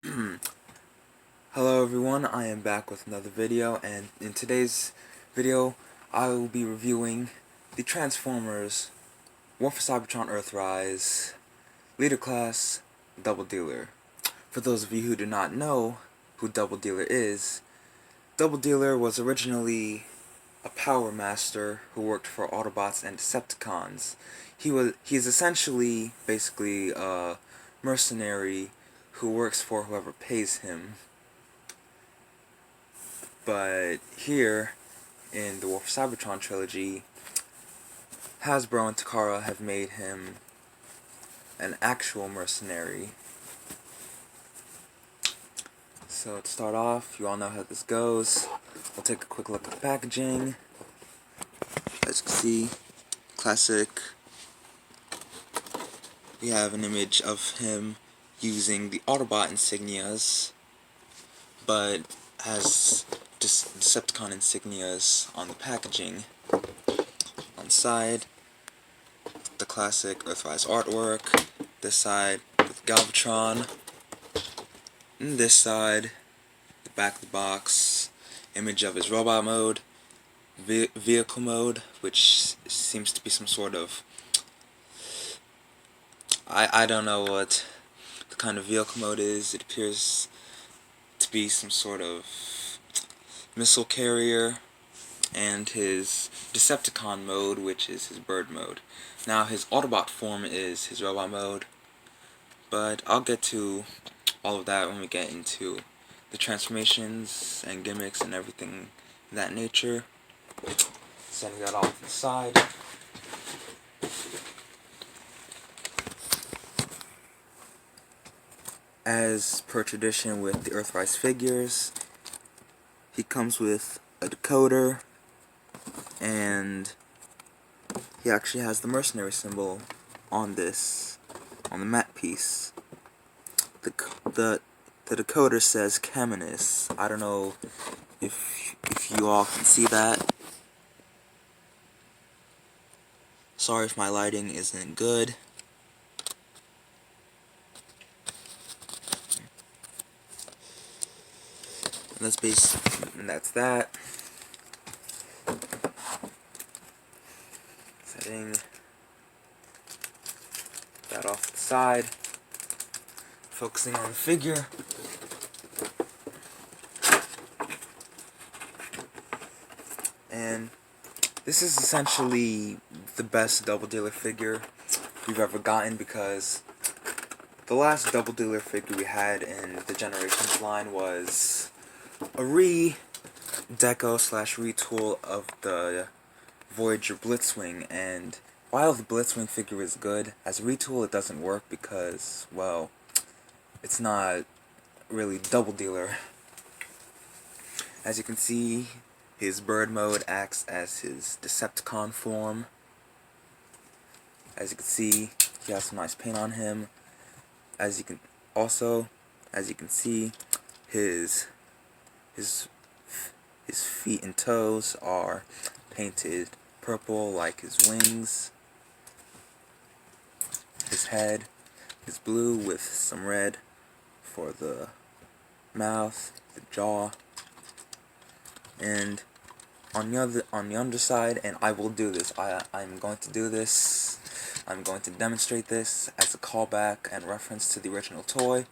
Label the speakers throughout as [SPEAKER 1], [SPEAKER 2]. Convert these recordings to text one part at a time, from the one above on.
[SPEAKER 1] Hello everyone, I am back with another video, and in today's video I will be reviewing the Transformers War for Cybertron Earthrise Leader Class Doubledealer. For those of you who do not know who Doubledealer is, Doubledealer was originally a Power Master who worked for Autobots and Decepticons. He is essentially basically a mercenary who works for whoever pays him. But here, in the War for Cybertron trilogy, Hasbro and Takara have made him an actual mercenary. So to start off, you all know how this goes. We'll take a quick look at the packaging. As you can see, classic. We have an image of him using the Autobot insignias, but has Decepticon insignias on the packaging. On the side, the classic Earthrise artwork. This side with Galvatron. And this side, the back of the box, image of his robot mode, vehicle mode, which seems to be some sort of, I don't know what the kind of vehicle mode is. It appears to be some sort of missile carrier, and his Decepticon mode, which is his bird mode. Now his Autobot form is his robot mode, but I'll get to all of that when we get into the transformations and gimmicks and everything of that nature. Setting that off to the side. As per tradition with the Earthrise figures, he comes with a decoder, and he actually has the mercenary symbol on the matte piece. The decoder says Caminus. I don't know if you all can see that. Sorry if my lighting isn't good. And that's that. Setting that off to the side. Focusing on the figure. And this is essentially the best Doubledealer figure we've ever gotten, because the last Doubledealer figure we had in the Generations line was a redeco/retool of the Voyager Blitzwing, and while the Blitzwing figure is good, as a retool it doesn't work because, well, it's not really Doubledealer. As you can see, his bird mode acts as his Decepticon form. As you can see, he has some nice paint on him. As you can see, his feet and toes are painted purple like his wings. His head is blue with some red for the mouth, the jaw, and on the underside, and I will do this. I'm going to do this. I'm going to demonstrate this as a callback and reference to the original toy.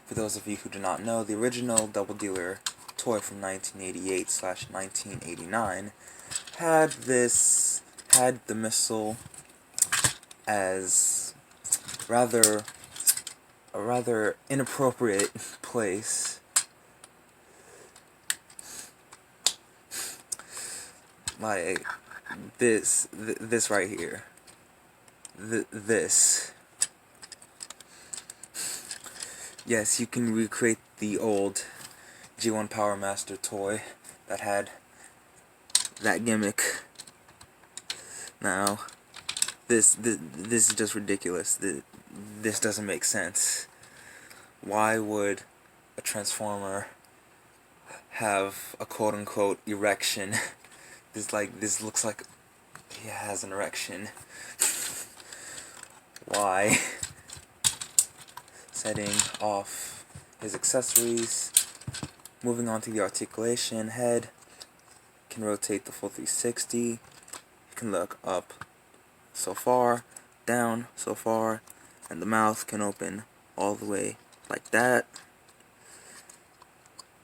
[SPEAKER 1] For those of you who do not know, the original Doubledealer toy from 1988/1989 had the missile as a rather inappropriate place. Like this right here. This. Yes, you can recreate the old G1 Power Master toy that had that gimmick. Now, this is just ridiculous. This doesn't make sense. Why would a Transformer have a quote-unquote erection? This looks like he has an erection. Why? Setting off his accessories. Moving on to the articulation, head can rotate the full 360. You can look up so far, down so far, and the mouth can open all the way like that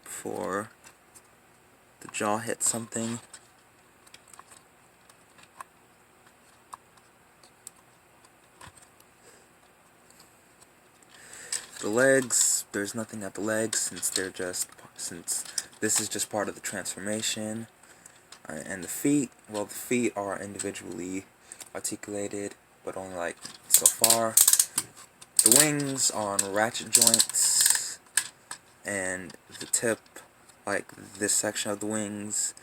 [SPEAKER 1] before the jaw hits something. The legs, there's nothing at the legs since this is just part of the transformation. And the feet, well, the feet are individually articulated, but only like so far. The wings are on ratchet joints, and the tip, like this section of the wings,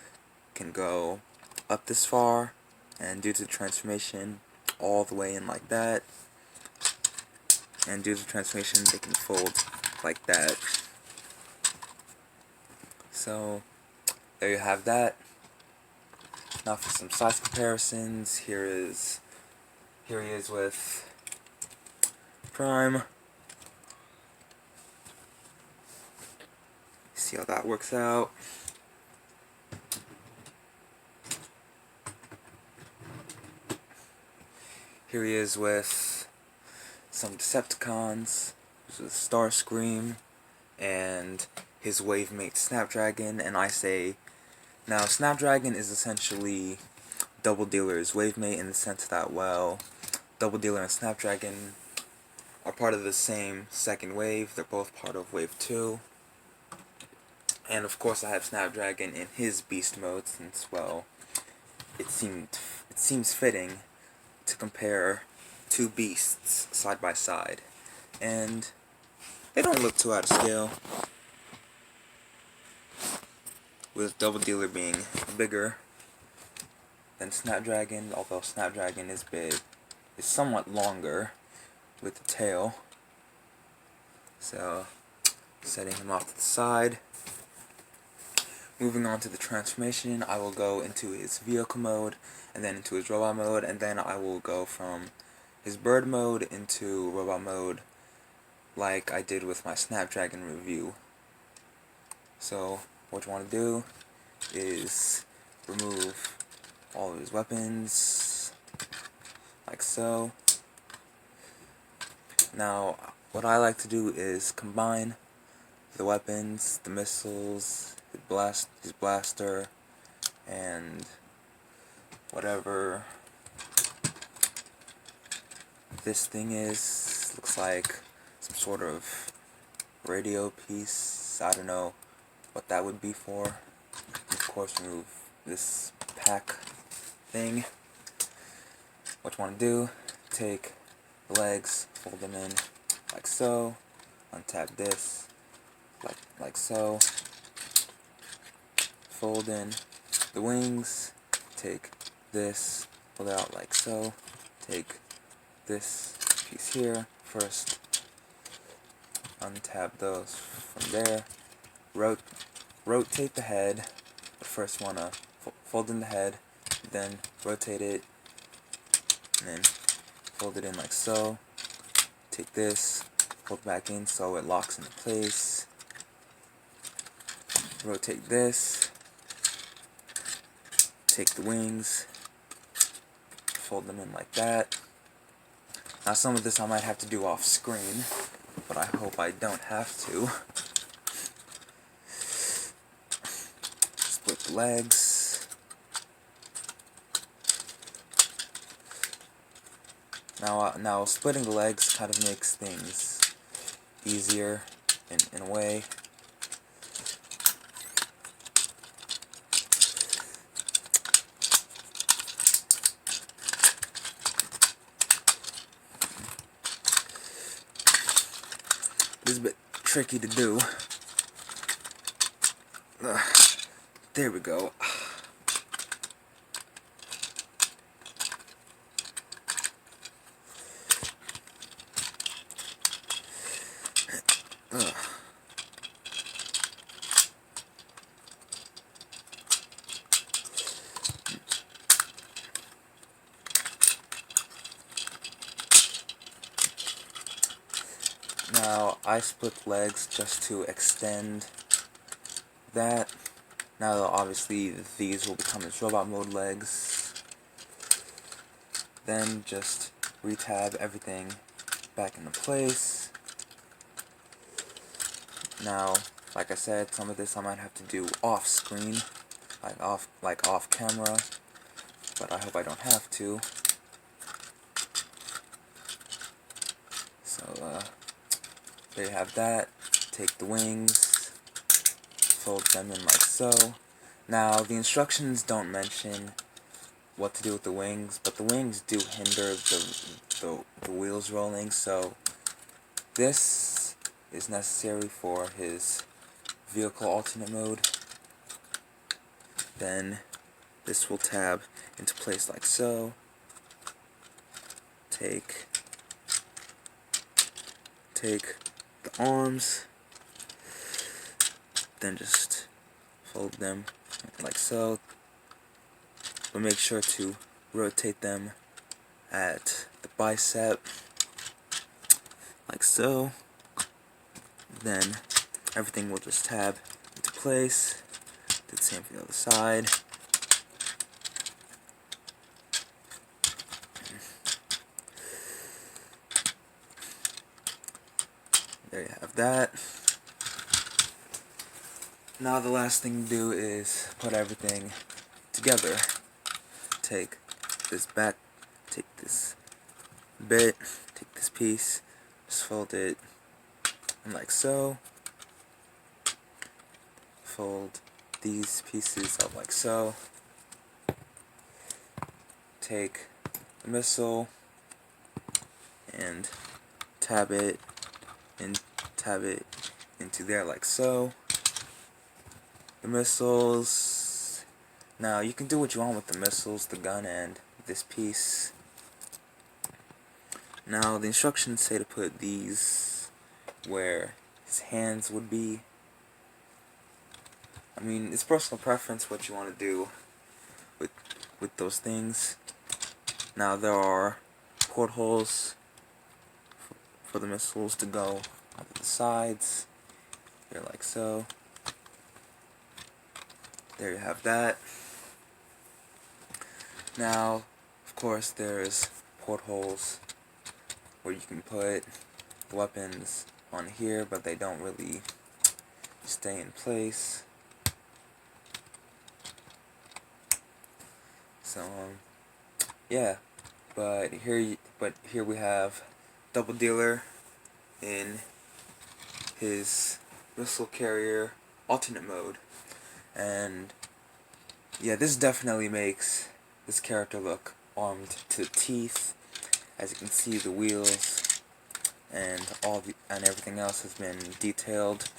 [SPEAKER 1] can go up this far, and due to the transformation, all the way in like that. And due to the transformation, they can fold like that. So there you have that. Now for some size comparisons, here he is with Prime. See how that works out. Here he is with some Decepticons. This is Starscream and his wave mate Snapdragon, and I say, now Snapdragon is essentially Doubledealer's wave mate in the sense that, well, Doubledealer and Snapdragon are part of the same second wave. They're both part of wave 2. And of course I have Snapdragon in his beast mode since, well, it seems fitting to compare two beasts side by side. And they don't look too out of scale, with Doubledealer being bigger than Snapdragon, although Snapdragon is somewhat longer with the tail. So, setting him off to the side. Moving on to the transformation, I will go into his vehicle mode, and then into his robot mode, and then I will go from his bird mode into robot mode, like I did with my Snapdragon review. So, what you want to do is remove all of his weapons, like so. Now, what I like to do is combine the weapons, the missiles, his blaster, and whatever this thing is. Looks like some sort of radio piece. I don't know what that would be for. Of course, remove this pack thing. What you want to do, take the legs, fold them in like so, untap this like so, fold in the wings, take this, pull it out like so, take this piece here, first untap those from there, rotate the head. First wanna fold in the head, then rotate it, and then fold it in like so. Take this, fold back in so it locks into place. Rotate this, take the wings, fold them in like that. Now some of this I might have to do off screen, but I hope I don't have to. Split the legs. Now splitting the legs kind of makes things easier in a way. It's a bit tricky to do. There we go. Now I split legs just to extend that. Now obviously these will become his robot mode legs. Then just retab everything back into place. Now, like I said, some of this I might have to do off screen, like off camera, but I hope I don't have to. So there you have that. Take the wings, fold them in like so. Now the instructions don't mention what to do with the wings, but the wings do hinder the wheels rolling, so this is necessary for his vehicle alternate mode. Then this will tab into place like so. Take the arms, then just fold them like so, but make sure to rotate them at the bicep like so. Then everything will just tab into place. Do the same for the other side. There you have that. Now the last thing to do is put everything together. Take this back, take this bit, take this piece, just fold it in like so. Fold these pieces up like so. Take the missile and tab it into there like so. The missiles, now you can do what you want with the missiles, the gun, and this piece. Now the instructions say to put these where his hands would be. I mean, it's personal preference what you want to do with those things. Now there are portholes for the missiles to go on the sides. They're like so. There you have that. Now, of course, there's portholes where you can put weapons on here, but they don't really stay in place. So, yeah. But here we have Doubledealer in his missile carrier alternate mode. And yeah, this definitely makes this character look armed to the teeth. As you can see, the wheels and everything else has been detailed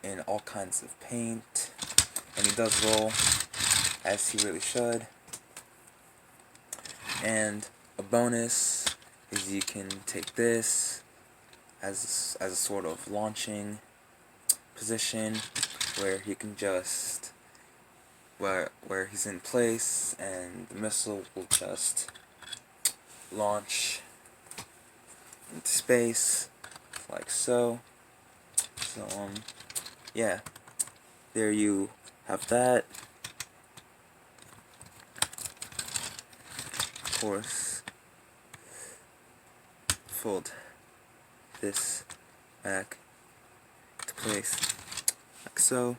[SPEAKER 1] in all kinds of paint, and he does roll as he really should. And a bonus is you can take this as a sort of launching position where he can just where he's in place and the missile will just launch into space like so. So yeah, there you have that. Of course, fold this back to place like so.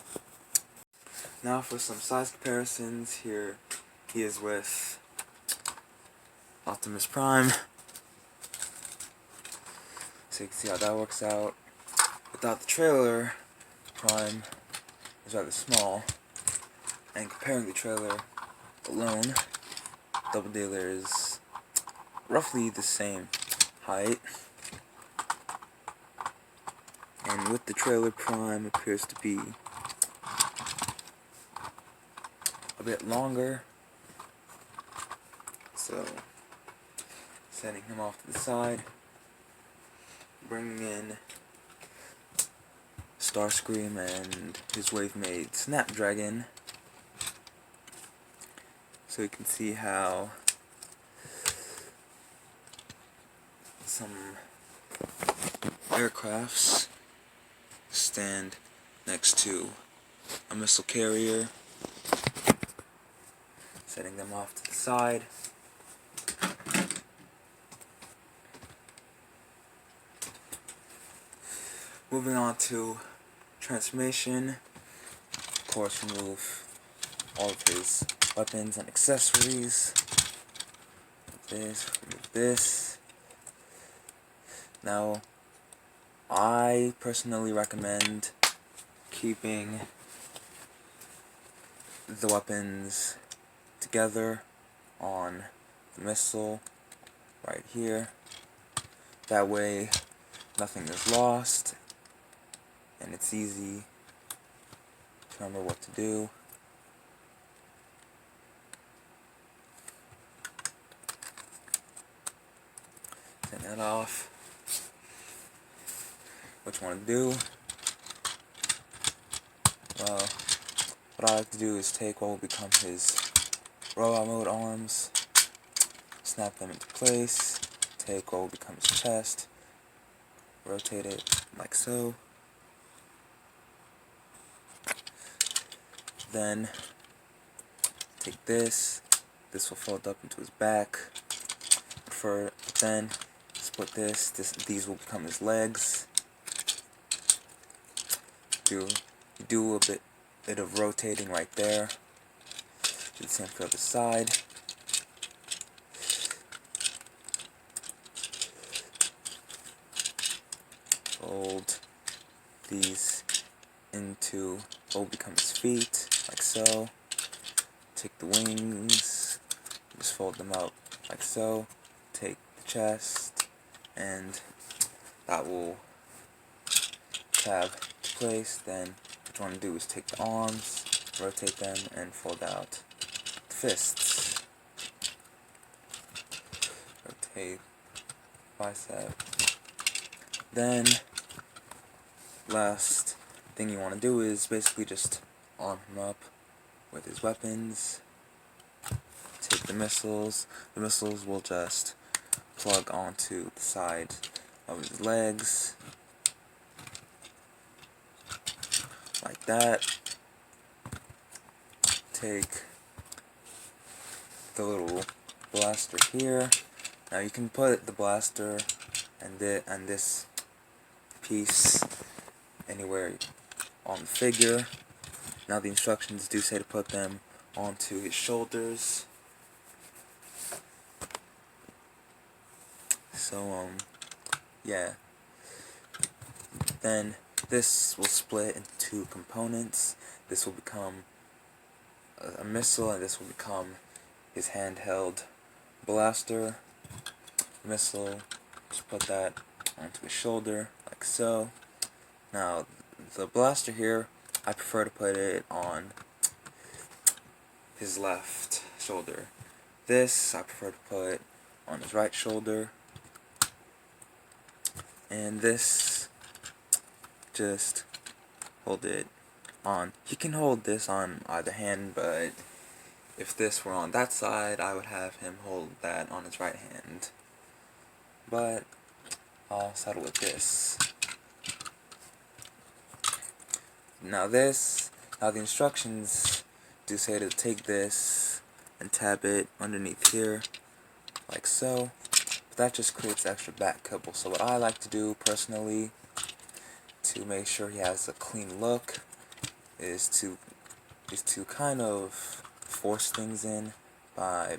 [SPEAKER 1] Now for some size comparisons, here he is with Optimus Prime. So you can see how that works out. Without the trailer, Prime is rather small. And comparing the trailer alone, Doubledealer is roughly the same height. And with the trailer, Prime appears to be a bit longer. So, setting him off to the side, bringing in Starscream and his wave-made Snapdragon, so you can see how some aircrafts stand next to a missile carrier, setting them off to the side. Moving on to transformation, of course remove all of his weapons and accessories. Remove this. Now, I personally recommend keeping the weapons together on the missile right here. That way nothing is lost and it's easy to remember what to do. Take that off. What you want to do? Well, what I like to do is take what will become his robot mode arms, snap them into place, take what will become his chest, rotate it like so. Then take this will fold up into his back. Then split these will become his legs. You do a bit of rotating right there. Do the same for the other side. Fold these into what will become his feet, like so. Take the wings, just fold them out like so. Take the chest, and that will tab to place. Then what you want to do is take the arms, rotate them, and fold out the fists. Rotate bicep. Then last thing you want to do is basically just arm him up with his weapons. Take the missiles. The missiles will just plug onto the side of his legs like that. Take the little blaster here. Now you can put the blaster and this piece anywhere on the figure. Now the instructions do say to put them onto his shoulders. So yeah. Then this will split into two components. This will become a missile, and this will become his handheld blaster. Missile, just put that onto his shoulder like so. Now the blaster here, I prefer to put it on his left shoulder. This I prefer to put on his right shoulder. And this, just hold it on. He can hold this on either hand, but if this were on that side, I would have him hold that on his right hand. But I'll settle with this. Now the instructions do say to take this and tab it underneath here, like so. But that just creates extra back couple. So what I like to do personally, to make sure he has a clean look, is to kind of force things in by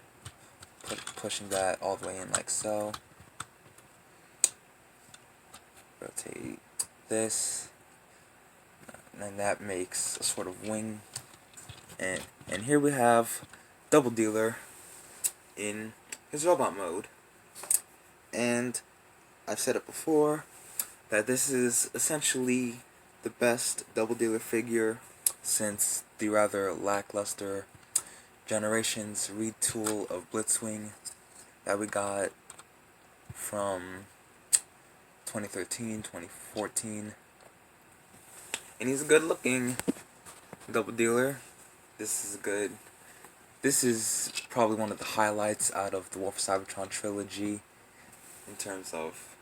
[SPEAKER 1] pushing that all the way in like so. Rotate this, and that makes a sort of wing. And here we have Doubledealer in his robot mode. And I've said it before that this is essentially the best Doubledealer figure since the rather lackluster Generations retool of Blitzwing that we got from 2013, 2014. And he's a good looking Doubledealer. This is probably one of the highlights out of the War for Cybertron trilogy in terms of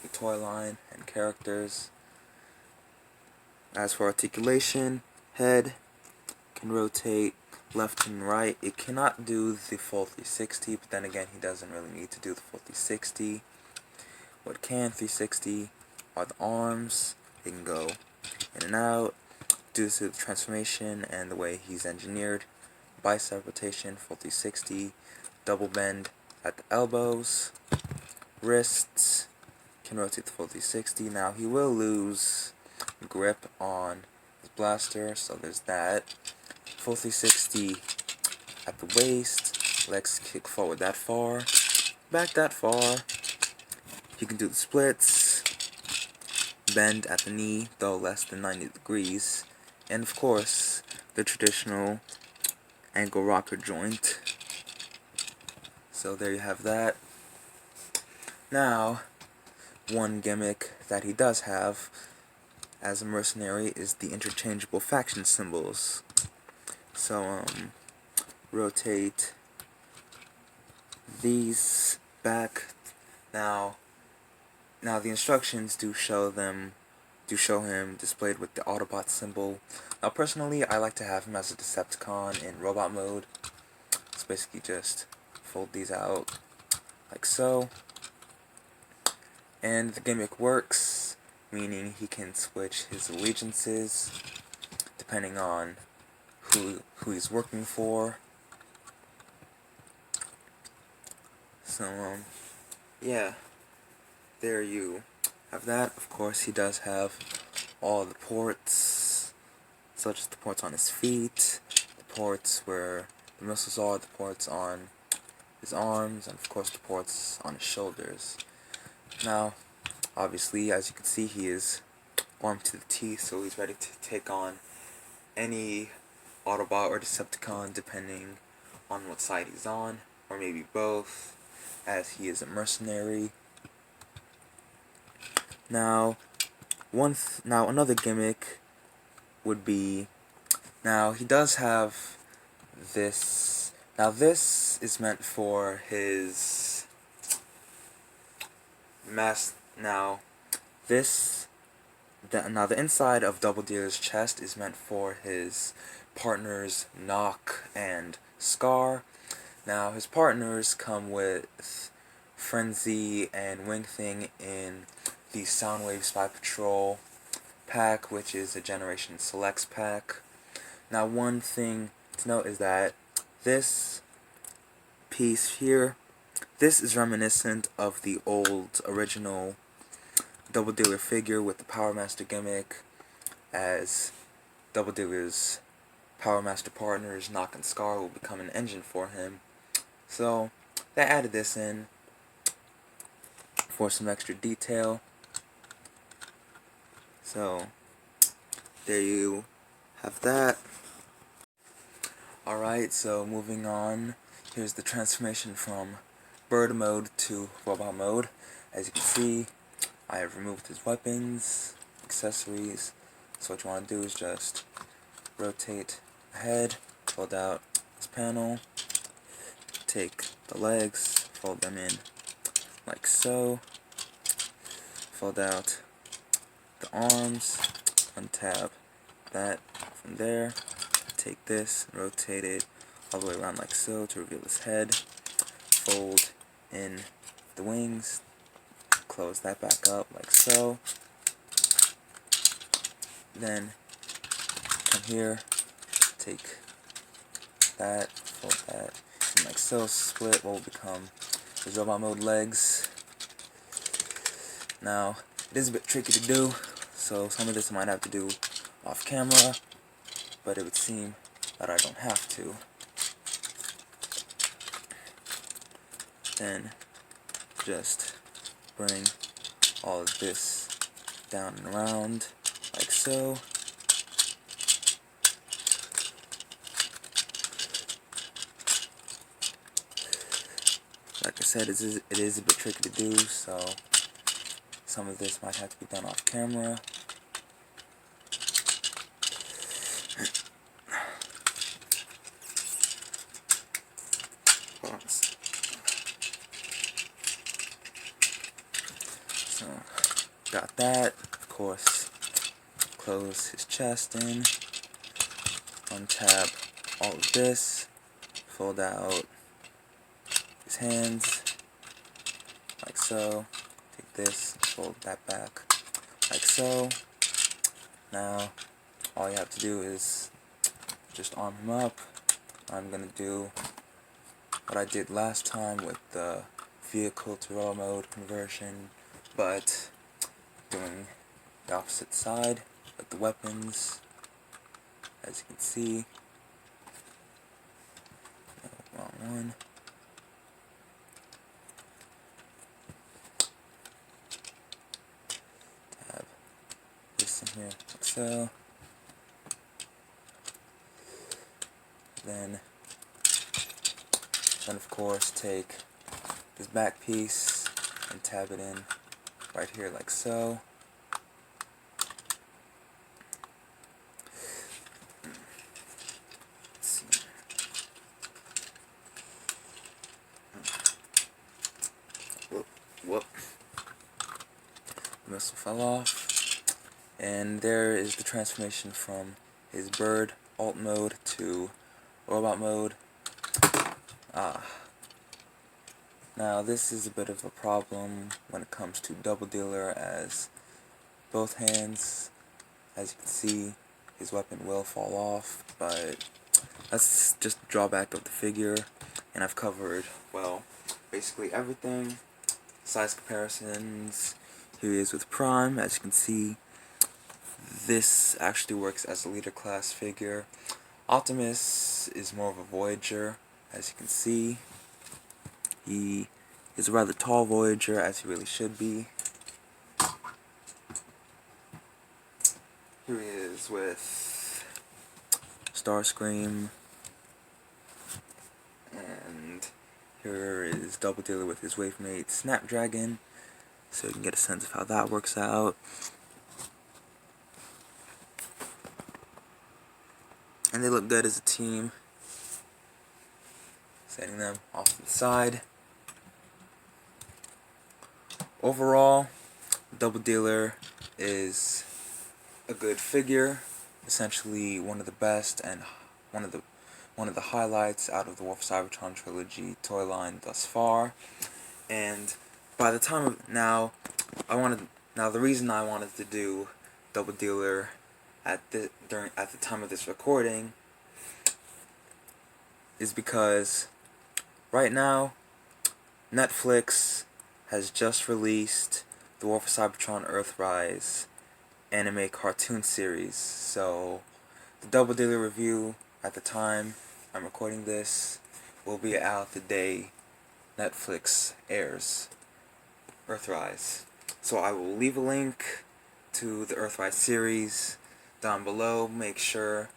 [SPEAKER 1] the toy line and characters. As for articulation, head can rotate left and right. It cannot do the full 360, but then again, he doesn't really need to do the full 360. What can 360 are the arms. They can go in and out due to the transformation and the way he's engineered. Bicep rotation, full 360. Double bend at the elbows. Wrists can rotate the full 360. Now he will lose grip on his blaster, so there's that. Full 360 at the waist. Legs kick forward that far, back that far. He can do the splits. Bend at the knee, though less than 90 degrees. And of course, the traditional ankle rocker joint. So there you have that. Now, one gimmick that he does have as a mercenary is the interchangeable faction symbols. So, rotate these back. Now the instructions do show him displayed with the Autobot symbol. Now personally, I like to have him as a Decepticon in robot mode. It's basically just fold these out like so. And the gimmick works, meaning he can switch his allegiances depending on who he's working for. So, yeah. There you have that. Of course, he does have all the ports, such as the ports on his feet, the ports where the missiles are, the ports on his arms, and of course the ports on his shoulders. Now, obviously, as you can see, he is armed to the teeth, so he's ready to take on any Autobot or Decepticon, depending on what side he's on, or maybe both, as he is a mercenary. Now, another gimmick would be, now he does have this. Now this is meant for his mass. Now the inside of Doubledealer's chest is meant for his partners Knock and Scar. Now his partners come with Frenzy and Wing Thing in the Soundwave Spy Patrol pack, which is a Generation Selects pack. Now one thing to note is that this piece here, this is reminiscent of the old original Doubledealer figure with the Power Master gimmick, as Doubledealer's Power Master partners Knock and Scar will become an engine for him. So they added this in for some extra detail. So there you have that. Alright, so moving on, here's the transformation from bird mode to robot mode. As you can see, I have removed his weapons, accessories. So what you want to do is just rotate the head, fold out this panel, take the legs, fold them in like so, fold out the arms, untab that from there, take this, rotate it all the way around like so to reveal his head, fold in the wings, close that back up like so, then come here, take that, fold that, and like so, split what will become his robot mode legs. Now, it is a bit tricky to do, so some of this I might have to do off camera, but it would seem that I don't have to. Then just bring all of this down and around like so. Like I said, it is a bit tricky to do, so some of this might have to be done off camera. So course, close his chest in, untap all of this, fold out his hands, like so. Take this, fold that back, like so. Now, all you have to do is just arm him up. I'm gonna do what I did last time with the vehicle to raw mode conversion, but doing the opposite side with the weapons. As you can see, no, wrong one. Tab this in here, like so. Then of course take this back piece and tab it in right here, like so. Whoop. The missile fell off. And there is the transformation from his bird alt mode to robot mode. Now this is a bit of a problem when it comes to Doubledealer, as both hands, as you can see, his weapon will fall off, but that's just the drawback of the figure, and I've covered, well, basically everything. Size comparisons, here he is with Prime. As you can see, this actually works as a leader class figure. Optimus is more of a Voyager, as you can see. He is a rather tall Voyager, as he really should be. Here he is with Starscream, and here is Doubledealer with his wavemate Snapdragon, so you can get a sense of how that works out. And they look good as a team. Setting them off to the side. Overall, Doubledealer is a good figure, essentially one of the best and one of the highlights out of the War for Cybertron Trilogy toy line thus far. And by the time of now, the reason I wanted to do Doubledealer at the time of this recording is because right now Netflix has just released the War for Cybertron Earthrise anime cartoon series. So the Doubledealer review at the time I'm recording this will be out the day Netflix airs Earthrise. So I will leave a link to the Earthrise series down below. Make sure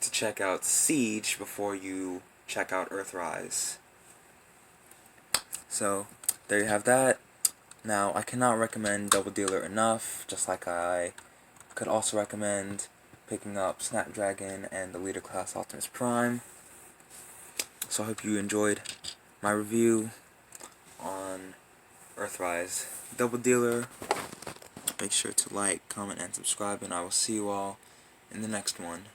[SPEAKER 1] to check out Siege before you check out Earthrise. So there you have that. Now, I cannot recommend Doubledealer enough, just like I could also recommend picking up Snapdragon and the leader class Optimus Prime. So I hope you enjoyed my review on Earthrise Doubledealer. Make sure to like, comment, and subscribe, and I will see you all in the next one.